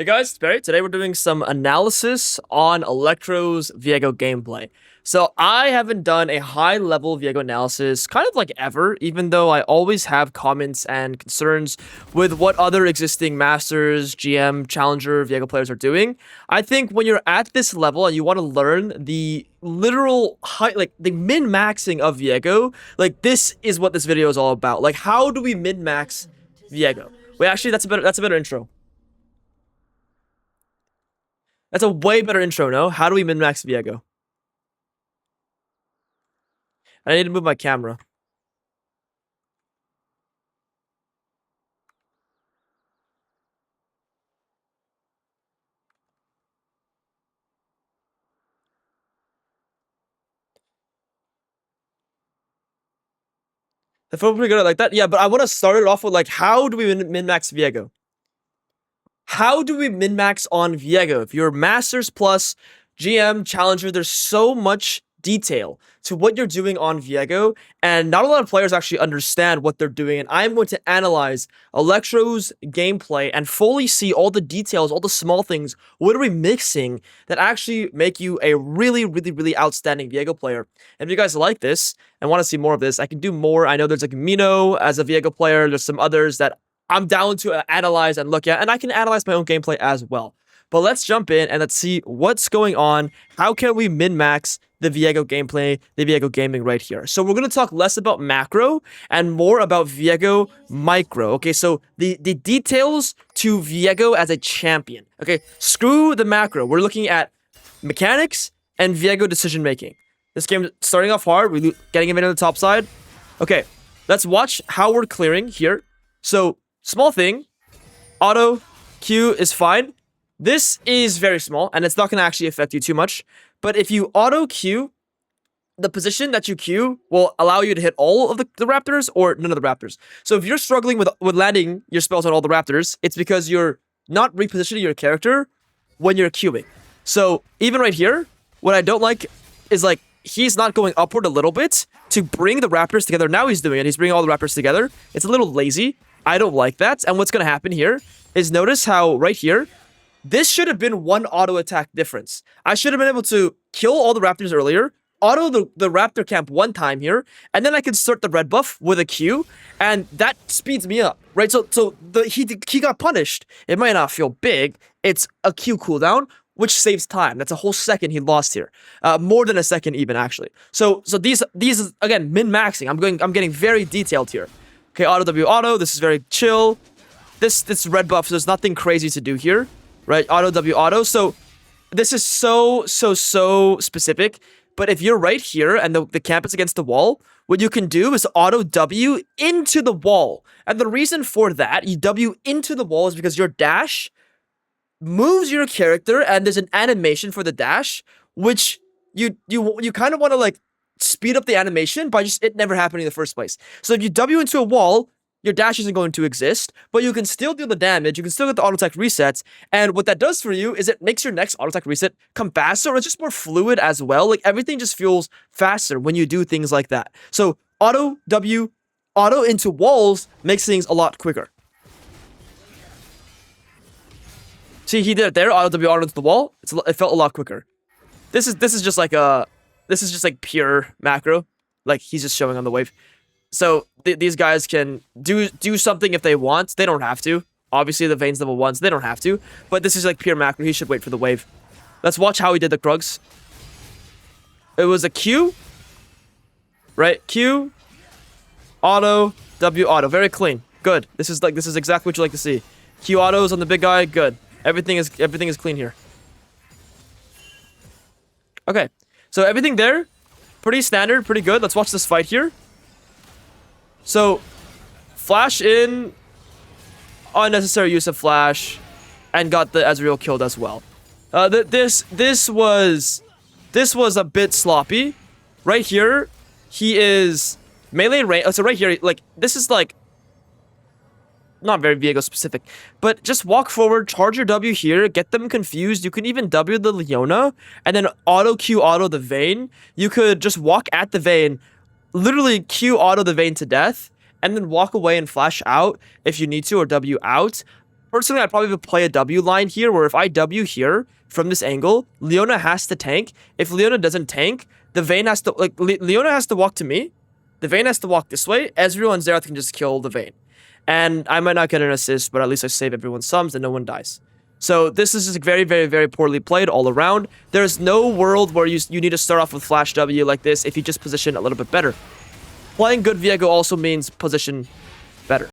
Hey guys, it's Barry. Today we're doing some analysis on Electro's Viego gameplay. So I haven't done a high-level Viego analysis kind of like ever, even though I always have comments and concerns with what other existing Masters, GM, Challenger, Viego players are doing. I think when you're at this level and you want to learn the literal high, like the min-maxing of Viego, like this is what this video is all about. Like, how do we min-max Viego? Wait, actually, that's a better intro. That's a way better intro, no? How do we min-max Viego? I need to move my camera. I feel pretty good like that. Yeah, but I want to start it off with like, how do we min-max Viego? How do we min-max on Viego? If you're Masters plus GM, Challenger, there's so much detail to what you're doing on Viego, and not a lot of players actually understand what they're doing, and I'm going to analyze Electro's gameplay and fully see all the details, all the small things, what are we mixing that actually make you a really, really, really outstanding Viego player. And if you guys like this and want to see more of this, I can do more. I know there's like Mino as a Viego player, there's some others that I'm down to analyze and look at, and I can analyze my own gameplay as well. But let's jump in and let's see what's going on. How can we min-max the Viego gameplay, the Viego gaming right here? So we're going to talk less about macro and more about Viego micro. Okay, so the details to Viego as a champion. Okay, screw the macro. We're looking at mechanics and Viego decision making. This game is starting off hard. We're getting him into the top side. Okay, let's watch how we're clearing here. So, small thing. Auto Q is fine. This is very small, and it's not going to actually affect you too much. But if you auto Q, the position that you Q will allow you to hit all of the raptors or none of the raptors. So if you're struggling with landing your spells on all the raptors, it's because you're not repositioning your character when you're queuing. So even right here, what I don't like is like he's not going upward a little bit to bring the raptors together. Now he's doing it. He's bringing all the raptors together. It's a little lazy. I don't like that. And what's going to happen here is notice how right here, this should have been one auto attack difference. I should have been able to kill all the raptors earlier, auto the raptor camp one time here, and then I can start the red buff with a Q, and that speeds me up, right? So he got punished. It might not feel big. It's a Q cooldown, which saves time. That's a whole second he lost here. More than a second even, actually. So these again, min-maxing. I'm getting very detailed here. Okay, auto W auto. This is very chill. This red buff, so there's nothing crazy to do here. Right, auto W auto. So this is so specific. But if you're right here and the camp is against the wall, what you can do is auto W into the wall. And the reason for that, you W into the wall, is because your dash moves your character, and there's an animation for the dash, which you kind of want to like speed up the animation by just it never happening in the first place. So if you W into a wall, your dash isn't going to exist, but you can still do the damage, you can still get the auto-attack resets, and what that does for you is it makes your next auto-attack reset come faster, or it's just more fluid as well. Like, everything just feels faster when you do things like that. So, auto W, auto into walls makes things a lot quicker. See, he did it there, auto W, auto into the wall. It felt a lot quicker. This is just like pure macro. Like, he's just showing on the wave. So these guys can do something if they want. They don't have to. Obviously, the Vayne's level 1, so they don't have to. But this is like pure macro. He should wait for the wave. Let's watch how he did the Krugs. It was a Q. Right? Q. Auto. W auto. Very clean. Good. This is exactly what you like to see. Q autos on the big guy. Good. Everything is clean here. Okay. So everything there, pretty standard, pretty good. Let's watch this fight here. So, flash in, unnecessary use of flash, and got the Ezreal killed as well. This was a bit sloppy. Right here, he is melee range. So right here, like this is like not very Viego specific, but just walk forward, charge your W here, get them confused. You can even W the Leona, and then auto Q auto the Vayne. You could just walk at the Vayne, literally Q auto the Vayne to death, and then walk away and flash out if you need to, or W out. Personally, I'd probably play a W line here, where if I W here from this angle, Leona has to tank. If Leona doesn't tank, the Vayne has to, like, Leona has to walk to me. The Vayne has to walk this way. Ezreal and Xerath can just kill the Vayne. And I might not get an assist, but at least I save everyone's sums and no one dies. So this is just very, very, very poorly played all around. There's no world where you need to start off with Flash W like this if you just position a little bit better. Playing good Viego also means position better.